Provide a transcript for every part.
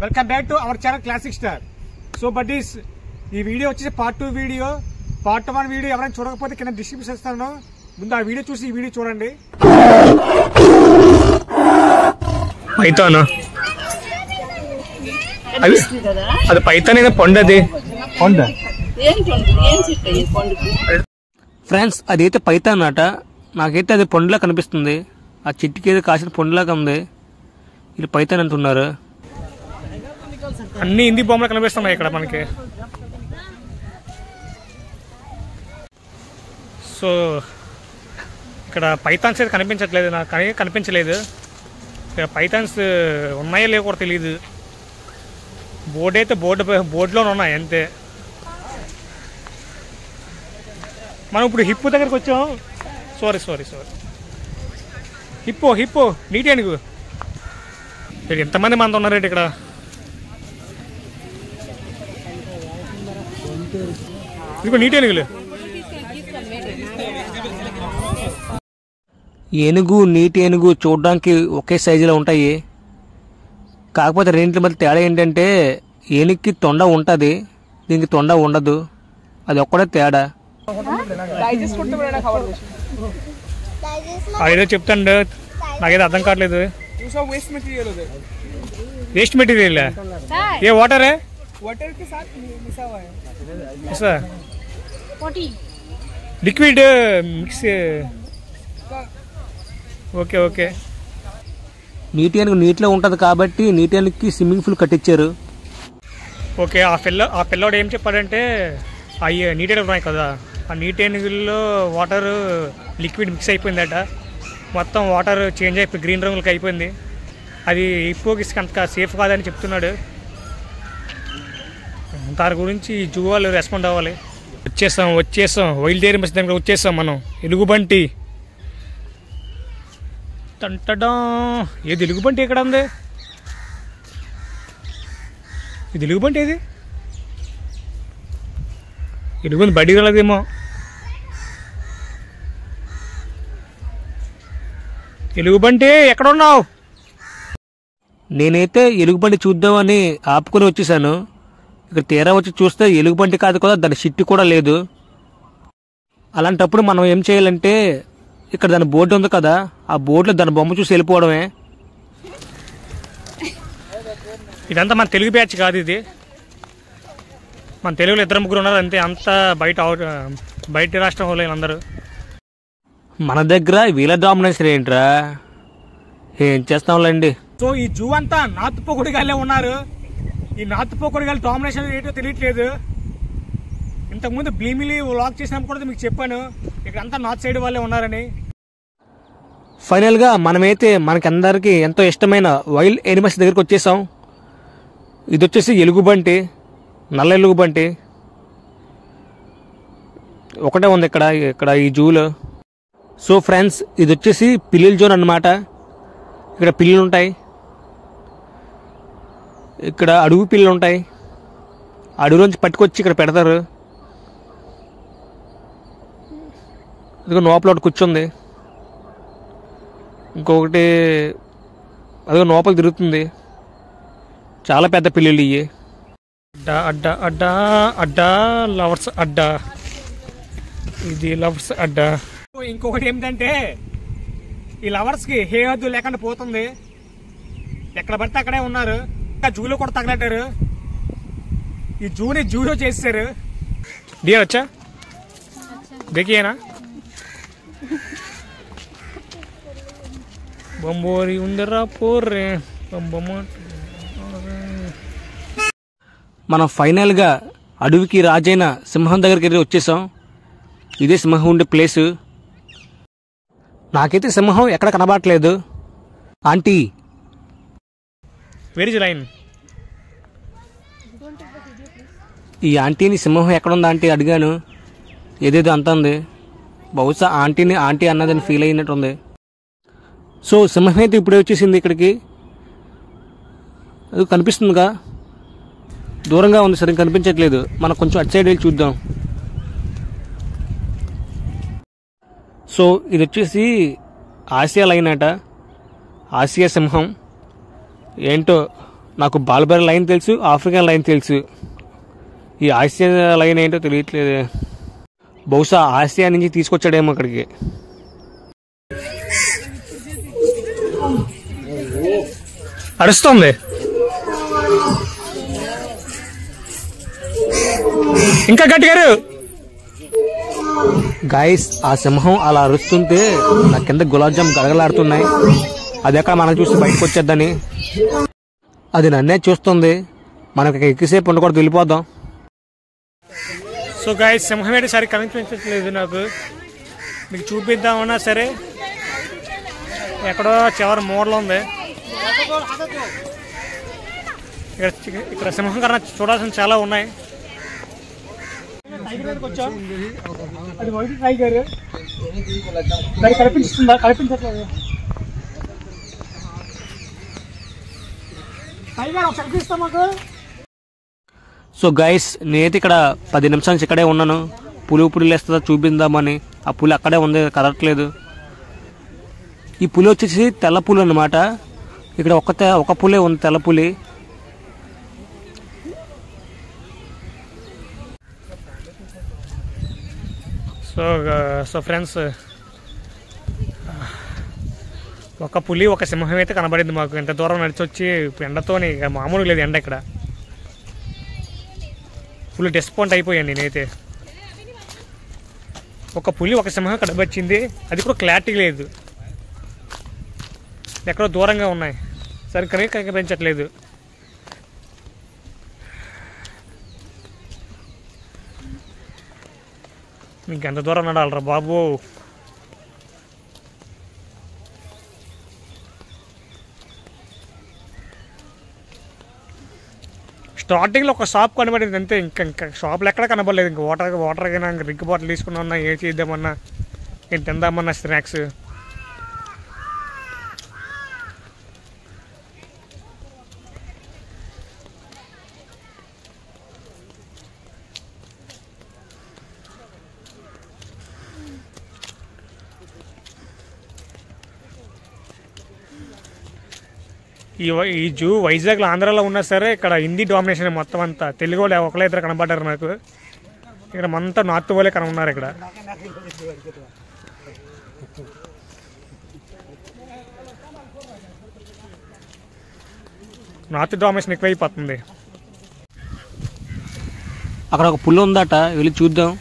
Welcome back to our channel classic star. So buddies, ఈ video వచ్చేసి part 2 video. Part 1 video ఎవరైనా చూడకపోతే కింద డిస్క్రిప్షన్ ఇస్తాను, ముందు ఆ వీడియో చూసి ఈ వీడియో చూడండి. పైతానా అది పైతాన్ పండు, అది పండు ఫ్రెండ్స్. అదైతే పైతాన్ అట. నాకైతే అది పండులా కనిపిస్తుంది. ఆ చెట్టుకి ఏదో కాసిన పండులాగా ఉంది. వీళ్ళు పైతాన్ అంటున్నారు. అన్ని హిందీ బొమ్మలు కనిపిస్తున్నాయి ఇక్కడ మనకి. సో ఇక్కడ పైథాన్స్ అయితే కనిపించట్లేదు, నాకు కనిపించలేదు. ఇక్కడ పైథాన్స్ ఉన్నాయో లేవో కూడా తెలియదు. బోర్డు అయితే బోర్డులోనే ఉన్నాయి అంతే. మనం ఇప్పుడు హిప్పు దగ్గరికి వచ్చాం. సారీ హిప్పో నీటి ఏనుగు. ఇక్కడ ఎంతమంది మంది ఉన్నారండి ఇక్కడ. ఇదిగో నీటి ఏనుగులు. ఏనుగు నీటి ఏనుగు చూడడానికి ఒకే సైజులో ఉంటాయి. కాకపోతే రెండింటి మధ్య తేడా ఏంటంటే ఏనుగుకి తొండ ఉంటుంది, దీనికి తొండ ఉండదు. అది ఒక్కడే తేడా. అదేదో చెప్తాండు, నాకేదో అర్థం కావట్లేదు. वेस्ट मटेरियल है ये, वाटर है, वाटर के साथ मिसा हुआ है ऐसा, लिक्विड मिक्स. Okay okay. నీటి ఏనుగు నీటిలో ఉంటుంది కాబట్టి నీటి ఏనుగుకి స్విమ్మింగ్ పూల్ కట్టించారు. ఓకే. ఆ పిల్లోడు ఏం చెప్పాడంటే అవి నీటి ఏనుగులు ఉన్నాయి కదా, ఆ నీటి ఏనుగుల్లో వాటర్ లిక్విడ్ మిక్స్ అయిపోయిందట. మొత్తం వాటర్ చేంజ్ అయిపోయి గ్రీన్ రంగులకి అయిపోయింది. అది ఇప్పుకి అంత సేఫ్ కాదని చెప్తున్నాడు. దాని గురించి జూ వాళ్ళు రెస్పాండ్ అవ్వాలి. వచ్చేసాం వైల్డ్ ఏరియా మధ్య దగ్గర వచ్చేసాం మనం. ఎలుగుబంటి టంటడా. ఏది ఎలుగుబంటి ఎక్కడ ఉంది? ఇది ఎలుగుబంటి ఏది? ఎలుగుబంటి బడి వెళ్ళదేమో. ఎలుగుబంటి ఎక్కడ ఉన్నావు? నేనైతే ఎలుగుబంటి చూద్దామని ఆపుకొని వచ్చేసాను. ఇక్కడ తీరా వచ్చి చూస్తే ఎలుగుబంటి కాదు కదా, దాని షిట్టి కూడా లేదు. అలాంటప్పుడు మనం ఏం చేయాలంటే ఇక్కడ దాని బోర్డు ఉంది కదా, ఆ బోర్డులో దాని బొమ్మ చూసి వెళ్ళిపోవడమే. ఇదంతా మన తెలుగు బ్యాచ్ కాదు, ఇది మన తెలుగులో 2-3 ఉన్నారు అంతే. అంతా బయట రాష్ట్రం వాళ్ళు అందరూ. మన దగ్గర వీళ్ళ డామినేషన్ ఏంట్రా, ఏం చేస్తాంలేండి. సో ఈ జూ అంతా నార్త్ పోకొడిగాళ్ళే ఉన్నారు. ఈ నార్త్ పోకొడిగాళ్ళ డామినేషన్ ఏంటో తెలియట్లేదు. ఇంతకుముందు భీమిలి వ్లాగ్ చేసినప్పుడు కూడా మీకు చెప్పాను, ఇక్కడ అంతా నార్త్ సైడ్ వాళ్ళే ఉన్నారని. ఫైనల్గా మనమైతే మనకందరికి ఎంతో ఇష్టమైన వైల్డ్ ఎనిమల్స్ దగ్గరికి వచ్చేసాం. ఇది వచ్చేసి ఎలుగుబంటి, నల్ల ఎలుగుబంటి ఒకటే ఉంది ఇక్కడ ఈ జూలో. సో ఫ్రెండ్స్, ఇది వచ్చేసి పిల్లిల జోన్ అన్నమాట. ఇక్కడ పిల్లులు ఉంటాయి, ఇక్కడ అడవి పిల్లులు ఉంటాయి. అడవిలోంచి పట్టుకొచ్చి ఇక్కడ పెడతారు. ఇదిగో లోపల ఒకటి కూర్చుంది, ఇంకొకటి అదిగో లోపల తిరుగుతుంది. చాలా పెద్ద పిల్లులు ఇవి. అడ్డా అడ్డా అడ్డా లవర్స్ అడ్డా, ఇది లవర్స్ అడ్డా. ఇంకొకటి ఏమిటంటే ఈ లవర్స్కి ఏ హద్దు లేకుండా పోతుంది. ఎక్కడ పడితే అక్కడే ఉన్నారు. ఇంకా జూలో కూడా తగలట్టారు. ఈ జూని జూలో చేశారు. డియర్ వచ్చా దేకియేనా బొంబోరి ఉందరా పోర్రే బొమ్మ. మనం ఫైనల్గా అడవికి రాజైన సింహం దగ్గరికి వచ్చేసాం. ఇదే సింహం ఉండే ప్లేసు. నాకైతే సింహం ఎక్కడ కనబడట్లేదు. Aunty very line. ఈ ఆంటీని సింహం ఎక్కడుంది ఆంటీ అడిగాను. ఏదేదో అంటుంది. బహుశా ఆంటీని ఆంటీ అన్నదని ఫీల్ అయినట్టుంది. సో సింహం అయితే ఇప్పుడే వచ్చేసింది ఇక్కడికి. అది కనిపిస్తుందిగా, దూరంగా ఉంది, సరిగ్గా కనిపించట్లేదు. మనం కొంచెం అటు సైడ్ వెళ్ళి చూద్దాం. సో ఇది వచ్చేసి ఆసియా లైన్ అట, ఆసియా సింహం. ఏంటో నాకు బాల్బెరీ లైన్ తెలుసు, ఆఫ్రికన్ లైన్ తెలుసు. ఈ ఆసియా లైన్ ఏంటో తెలియట్లేదు. బహుశా ఆసియా నుంచి తీసుకొచ్చాడేమో అక్కడికి. అరుస్తుంది ఇంకా గట్టిగా. గాయస్, ఆ సింహం అలా అరుస్తుంటే నా కింద గులాబ్ జామ్ గడగలాడుతున్నాయి. అది ఎక్కడ మనం చూసి బయటకు వచ్చేద్దని. అది నన్నే చూస్తుంది. మనకి ఎక్కువసేపు ఉండకూడదు, వెళ్ళిపోదాం. సో గాయస్, సింహం ఏంటి సరే కనిపించట్లేదు నాకు. మీకు చూపిద్దామన్నా సరే ఎక్కడో చివరి మూడలో ఉంది. ఇక్కడ సింహం కన్నా చూడాల్సిన చాలా ఉన్నాయి. అది వైట్ టైగర్ కనిపిస్తుందా? కనిపించట్లేదు. సో గైస్, నేనైతే ఇక్కడ 10 నిమిషాల నుంచి ఇక్కడే ఉన్నాను. పులి లేస్తుందా చూపిందామని. ఆ పులి అక్కడే ఉంది, కదలట్లేదు. ఈ పులి వచ్చేసి తెల్ల పులి అన్నమాట. ఇక్కడ ఒక పులే ఉంది, తెల్ల పులి. సో ఫ్రెండ్స్, ఒక పులి ఒక సింహం అయితే కనబడింది మాకు. ఎంత దూరం నడిచి వచ్చి ఎండతోని మామూలుగా లేదు ఎండ. ఇక్కడ ఫుల్ డిస్పాయింట్ అయిపోయాను నేనైతే. ఒక పులి ఒక సింహం కనబచ్చింది, అది కూడా క్లారిటీ లేదు. ఎక్కడో దూరంగా ఉన్నాయి, సరిగ్గా కనిపించట్లేదు. ఇంకెంత దూరం నడాలరా బాబు. స్టార్టింగ్లో ఒక షాప్ కనబడింది అంతే. ఇంకా షాప్లో ఎక్కడ కనబడలేదు. ఇంకా వాటర్ అయినా డ్రింక్ బాటిల్ తీసుకున్నా, ఏ చేద్దామన్నా, ఏం తిందామన్నా స్నాక్స్. ఈ జూ వైజాగ్లో, ఆంధ్రాలో ఉన్నా సరే ఇక్కడ హిందీ డామినేషన్ మొత్తం అంతా. తెలుగు వాళ్ళు ఒకళ్ళే ఇద్దరు కనబడ్డారు నాకు. ఇక్కడ అంతా నార్త్ వాళ్ళే ఉన్నారు. ఇక్కడ నార్త్ డామినేషన్ ఎక్కువైపోతుంది. అక్కడ ఒక పులి ఉందట, వెళ్ళి చూద్దాం.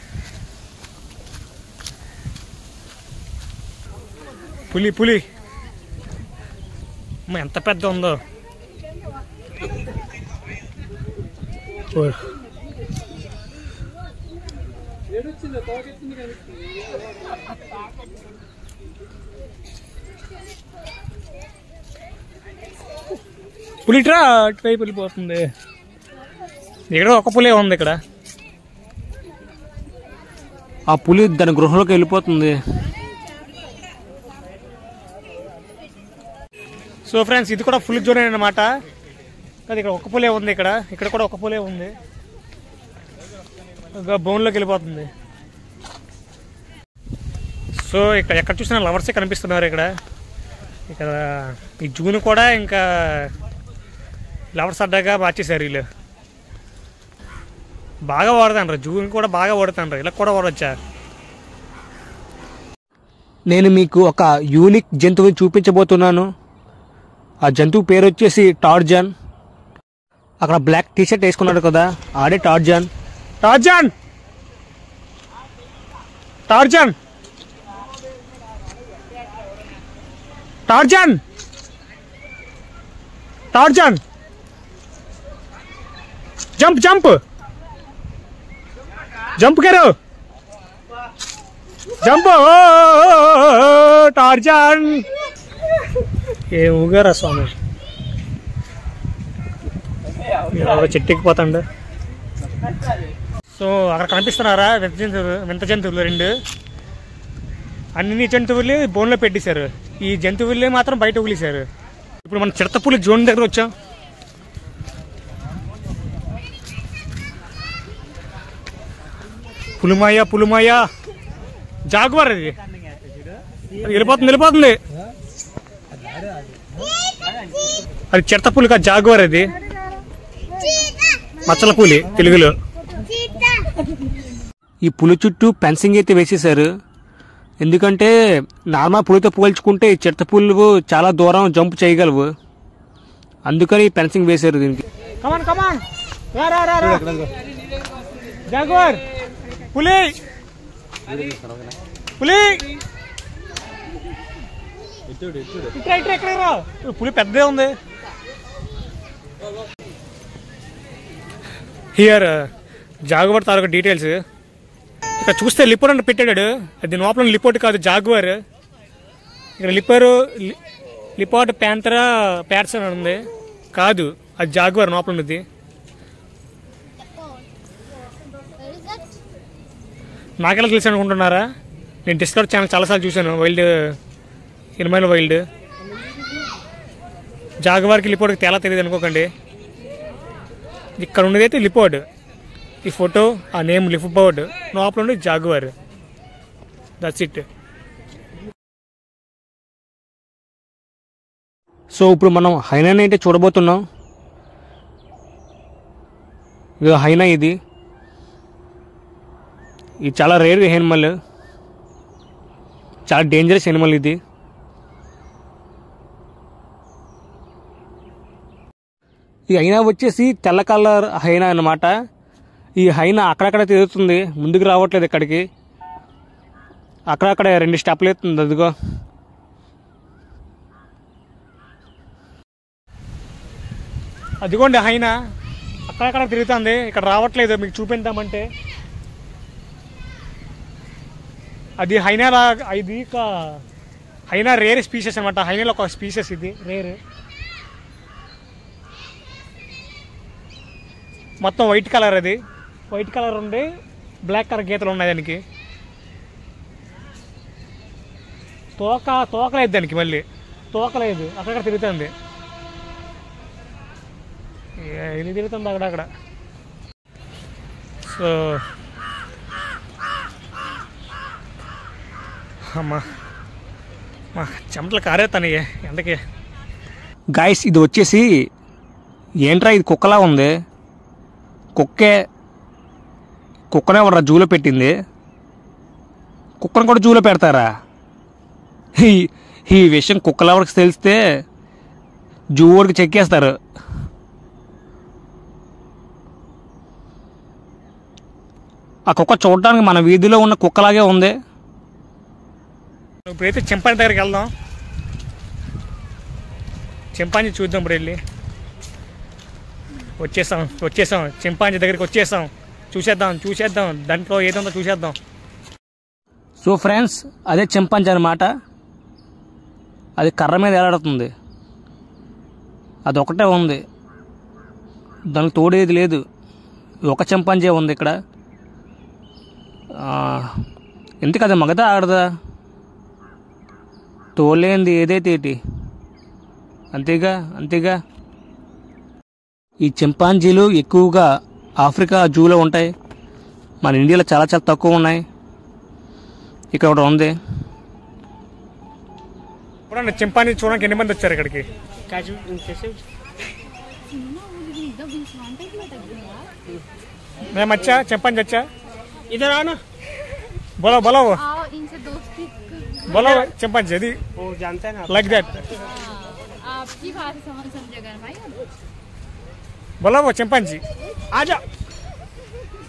పులి ఎంత పెద్ద ఉందో. పులిట్రా అటువైపు వెళ్ళిపోతుంది. ఇక్కడ ఒక పులే ఉంది. ఇక్కడ ఆ పులి దాని గృహలోకి వెళ్ళిపోతుంది. సో ఫ్రెండ్స్, ఇది కూడా ఫుల్ జోన్ అన్నమాట. అది ఇక్కడ ఒక పులే ఉంది. ఇక్కడ కూడా ఒక పులే ఉంది. బోన్లోకి వెళ్ళిపోతుంది. సో ఇక్కడ ఎక్కడ చూసినా లవర్సే కనిపిస్తున్నారు. ఇక్కడ ఈ జూన్ కూడా ఇంకా లవర్స్ అడ్డాగా మార్చేశారు వీళ్ళు. బాగా వాడుతాండ్రు. జూన్ కూడా బాగా వాడుతాండ్రు. ఇలా కూడా వాడచ్చా? నేను మీకు ఒక యూనిక్ జంతువుని చూపించబోతున్నాను. ఆ జంతువు పేరు వచ్చేసి టార్జన్. అక్కడ బ్లాక్ టీషర్ట్ వేసుకున్నాడు కదా, ఆడే Tarzan. Tarzan Tarzan Tarzan Tarzan jump jump jump करो జంప్ టార్జన్. ఏ ఊగారా స్వామి, చెట్టెక్కిపోతాండు. సో అక్కడ కనిపిస్తున్నారా వింత జంతువులు రెండు. అన్ని జంతువులు బోన్లో పెట్టేశారు. ఈ జంతువులే మాత్రం బయట వదిలేశారు. ఇప్పుడు మనం చిడతపులి జోన్ దగ్గర వచ్చాం. పులిమాయ జాగ్వార్. అది వెళ్ళిపోతుంది. అది చిడతపులి కాదు, జాగ్వార్. అది మచ్చల పులి తెలుగులో. ఈ పులి చుట్టూ ఫెన్సింగ్ అయితే వేసేసారు. ఎందుకంటే నార్మల్ పులితో పోల్చుకుంటే ఈ చిరుత పులులు చాలా దూరం జంప్ చేయగలవు, అందుకని ఫెన్సింగ్ వేశారు దీనికి. జాగ్వార్ పులి పులి పులి పెద్దదే ఉంది. హియర్ జాగ్వార్ తాలూకా డీటెయిల్స్ ఇక్కడ చూస్తే లిపోర్ట్ అని పెట్టాడు. అది లోపల లిపోర్ట్ కాదు, జాగ్వార్. ఇక్కడ లిపోర్ట్ ప్యాంతరా ప్యాట్సన్ అని ఉంది, కాదు అది జాగ్వార్ లోపల ఉన్నది. నాకెలా తెలుసు అనుకుంటున్నారా? నేను డిస్కవర్ ఛానల్ చాలాసార్లు చూశాను, వైల్డ్ ఎనిమల్ వైల్డ్. జాగ్వార్కి లిపోర్ట్కి తేలా తెలియదు అనుకోకండి. ఇక్కడ ఉన్నదైతే లిపోర్ట్, ఈ ఫోటో ఆ నేమ్ లిపోర్ట్, లోపల ఉండి జాగ్వార్. That's it. సో ఇప్పుడు మనం హైనాని అయితే చూడబోతున్నాం. ఇది హైనా, ఇది చాలా రేర్ ఎనిమల్, చాలా డేంజరస్ ఎనిమల్ ఇది. ఈ హైనా వచ్చేసి తెల్ల కలర్ హైనా అన్నమాట. ఈ హైనా అక్కడక్కడ తిరుగుతుంది, ముందుకు రావట్లేదు ఇక్కడికి. అక్కడక్కడ 2 స్టెప్లు ఎత్తుంది, అదిగో. అదిగోండి హైనా అక్కడక్కడ తిరుగుతుంది, ఇక్కడ రావట్లేదు. మీకు చూపిద్దామంటే అది హైనా, ఇది హైనా రేర్ స్పీషెస్ అనమాట. హైనాలో ఒక స్పీషెస్, ఇది రేర్. మొత్తం వైట్ కలర్, అది వైట్ కలర్ ఉండి బ్లాక్ కలర్ గీతలు ఉన్నాయి దానికి. తోకలేదు దానికి, మళ్ళీ తోకలేదు, అక్కడక్కడ తిరుగుతుంది. ఇది తిరుగుతుంది అక్కడక్కడ. సో అమ్మా మా చెమటలు కారేస్తాను ఎంతకి. గాయస్ ఇది వచ్చేసి ఏంట్రా, ఇది కుక్కలా ఉంది. కుక్కనే ఎవరు జూలో పెట్టింది? కుక్కను కూడా జూలో పెడతారా? ఈ విషయం కుక్కల వరకు తెలిస్తే జూ వరకు చెక్కేస్తారు. ఆ కుక్క చూడడానికి మన వీధిలో ఉన్న కుక్కలాగే ఉంది. ఇప్పుడైతే చింపాంజీ దగ్గరికి వెళ్దాం, చింపాంజీ చూద్దాం. ఇప్పుడు వెళ్ళి వచ్చేసాం చింపాంజీ దగ్గరికి వచ్చేసాం. చూసేద్దాం దాంట్లో ఏదంతా చూసేద్దాం. సో ఫ్రెండ్స్, అదే చింపాంజీ అన్నమాట. అది కర్ర మీద ఏలాడుతుంది, అదొకటే ఉంది, దానికి తోడేది లేదు. ఒక చింపాంజీ ఉంది ఇక్కడ. ఎందుకు అది మగదా ఆడదా? తోలేంది ఏదైతే ఏంటి, అంతేగా. ఈ చింపాంజీలు ఎక్కువగా ఆఫ్రికా జూలో ఉంటాయి, మన ఇండియాలో చాలా తక్కువ ఉన్నాయి. ఇక్కడ ఒకటి ఉంది. చూడండి చింపాంజీ చూడడానికి ఎన్ని మంది వచ్చారు ఇక్కడికి. మేము వచ్చా, చింపాంజీ వచ్చా. इधर आओ ना, बोलो आओ, इनसे दोस्ती बोलो चिंपांजी यदि वो जानता है ना लाइक दैट. आपकी बात समझेगा भाई. बोलो वो चिंपांजी आ जा.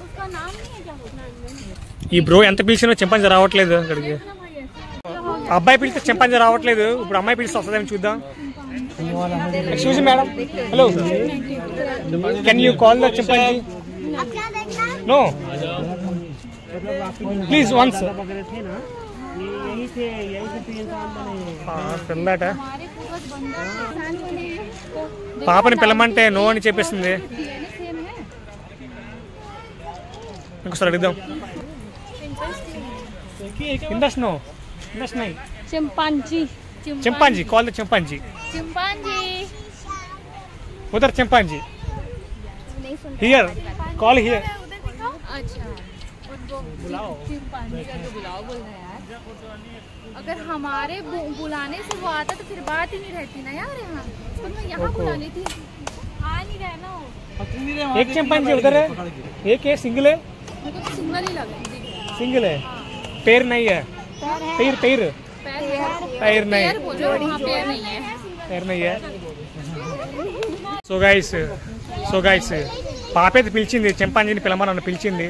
उसका नाम नहीं है क्या? ఈ బ్రో ఎంత పిలిచినా చింపాంజీ రావట్లేదు ఇక్కడికి. అబ్బాయి పిలిస్తే చింపాంజీ రావట్లేదు. ఇప్పుడు అమ్మాయి పిలిస్తే వస్తుందేమో చూద్దాం. Excuse me madam, hello, can you call the chimpanzee? No please once. పిల్లట పాపని పిల్లమంటే నో అని చెప్పేసింది. ఇంకోసారి అడుగుదాం. ఇంట్రెస్ట్ నో, ఇంట్రెస్ట్ నై. Chimpanzee call the chimpanzee. उधर चिंपांजी हियर, कॉल हियर. अच्छा बुलाओ, चिंपांजी का तो बुलाओ बोल रहे यार. अगर हमारे बुलाने से वो आता तो फिर बात ही नहीं रहती ना यार. यहाँ तो मैं यहाँ बुलानी थी, आ नहीं रहा ना. एक चिंपांजी उधर है, एक है सिंगल है, मेरे को सिंगल ही लगा दिख रहा है। सिंगल है, पैर नहीं है, पैर पैर पैर नहीं, पैर बोलो, हाँ पैर नहीं है। पैर नहीं है. సో గైస్ పాప అయితే పిలిచింది, చింపాంజీని పిలమని పిలిచింది.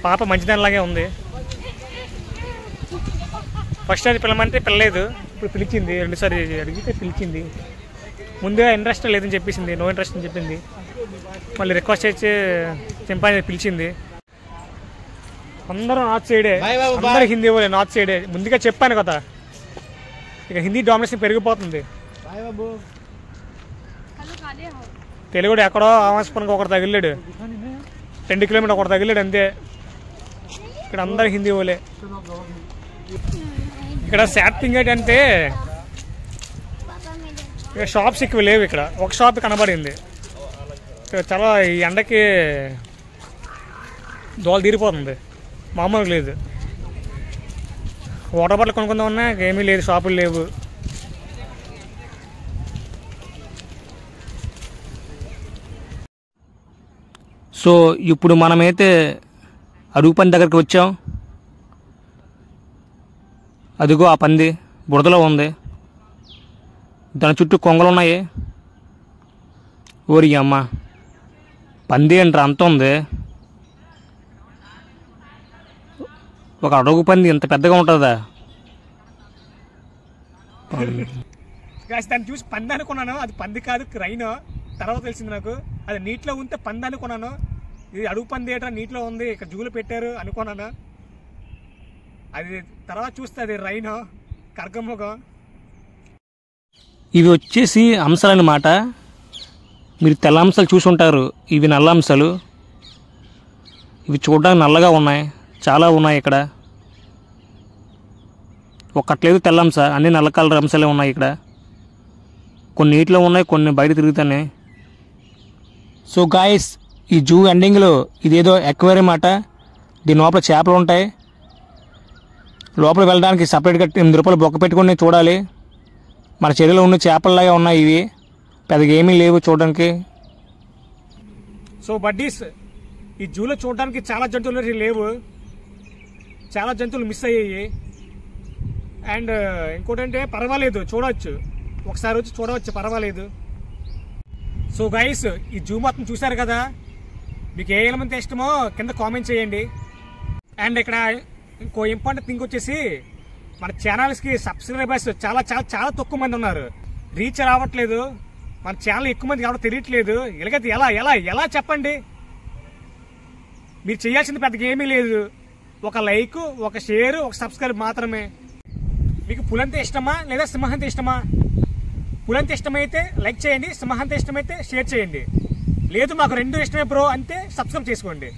పాప మంచిదానిలాగే ఉంది. ఫస్ట్ అది పిలమంటే పిల్లలేదు, ఇప్పుడు పిలిచింది. రెండుసారి అడిగితే పిలిచింది. ముందుగా ఇంట్రెస్ట్ లేదని చెప్పేసింది, నో ఇంట్రెస్ట్ అని చెప్పింది. మళ్ళీ రిక్వెస్ట్ చేసి చింపాంజీ పిలిచింది. అందరూ నార్త్ సైడే, అందరూ హిందీ వాళ్ళే, నార్త్ సైడే. ముందుగా చెప్పాను కదా, ఇక హిందీ డామినేషన్ పెరిగిపోతుంది. తెలుగుడు ఎక్కడో ఆవాసపనికి ఒకటి తగిలాడు, 2 కిలోమీటర్ ఒకటి తగిలాడు అంతే. ఇక్కడ అందరు హిందీ వాళ్ళే. ఇక్కడ సాడ్ థింగ్ ఏంటంటే ఇక షాప్స్ ఎక్కువ లేవు. ఇక్కడ ఒక షాప్ కనబడింది. చాలా ఈ ఎండకి దోలు తీరిపోతుంది, మామూలుగా లేదు. వాటర్ బాటిల్ కొనుక్కుందామన్నా ఏమీ లేదు, షాపులు లేవు. సో ఇప్పుడు మనమైతే అడుగు పంది దగ్గరికి వచ్చాం. అదిగో ఆ పంది బురదలో ఉంది, దాని చుట్టూ కొంగలు ఉన్నాయి. ఓరి అమ్మ, పంది అంటారా అంత ఉంది. ఒక అడుగు పంది ఇంత పెద్దగా ఉంటుందా? దాన్ని చూసి పంది అనుకున్నాను, అది పంది కాదు, క్రైన్. తర్వాత తెలిసింది నాకు, అది నీటిలో ఉంటే పంది అనుకున్నాను. ఇది అడుగు పంది ఏటా నీటిలో ఉంది, ఇక్కడ జూలు పెట్టారు అనుకున్నాను. అది తర్వాత చూస్తే అది రైన్, కర్గముఖం. ఇవి వచ్చేసి అంశాలు అన్నమాట. మీరు తెల్ల అంశాలు చూసి ఉంటారు, ఇవి నల్ల అంశాలు. ఇవి చూడడానికి నల్లగా ఉన్నాయి, చాలా ఉన్నాయి ఇక్కడ. ఒక్కట్లేదు తెల్ల అంశ, అన్ని నల్ల కలర్ అంశాలే ఉన్నాయి ఇక్కడ. కొన్ని నీటిలో ఉన్నాయి, కొన్ని బయట తిరుగుతున్నాయి. సో గాయస్, ఈ జూ ఎండింగ్లో ఇదేదో ఎక్వేరియం అన్నమాట. దీని లోపల చేపలు ఉంటాయి. లోపల వెళ్ళడానికి సపరేట్గా 8 రూపాయలు బొక్క పెట్టుకుని చూడాలి. మన చెరువులో ఉన్న చేపల్లాగా ఉన్నాయి ఇవి, పెద్దగా ఏమీ లేవు చూడడానికి. సో బడ్డీస్, ఈ జూలో చూడడానికి చాలా జంతువులు లేవు, చాలా జంతువులు మిస్ అయ్యాయి. అండ్ ఇంకోటంటే పర్వాలేదు, చూడవచ్చు, ఒకసారి వచ్చి చూడవచ్చు, పర్వాలేదు. సో గైస్, ఈ జూ మొత్తం చూసారు కదా. మీకు ఏ ఎలిమెంట్ ఇష్టమో కింద కామెంట్ చేయండి. అండ్ ఇక్కడ ఇంకో ఇంపార్టెంట్ థింగ్ వచ్చేసి, మన ఛానల్స్కి సబ్స్క్రైబర్స్ చాలా చాలా చాలా తక్కువ మంది ఉన్నారు, రీచ్ రావట్లేదు. మన ఛానల్ ఎక్కువ మంది ఎవరో తెలియట్లేదు. ఎలాగైతే ఎలా ఎలా ఎలా చెప్పండి. మీరు చేయాల్సింది పెద్దగా ఏమీ లేదు, ఒక లైక్, ఒక షేర్, ఒక సబ్స్క్రైబ్ మాత్రమే. మీకు పులంతే ఇష్టమా లేదా సింహంతే ఇష్టమా? పులంతే ఇష్టమైతే లైక్ చేయండి, సింహంతే ఇష్టమైతే షేర్ చేయండి. లేదు మాకు 2 ఇష్టమే బ్రో అంటే సబ్స్క్రైబ్ చేసుకోండి.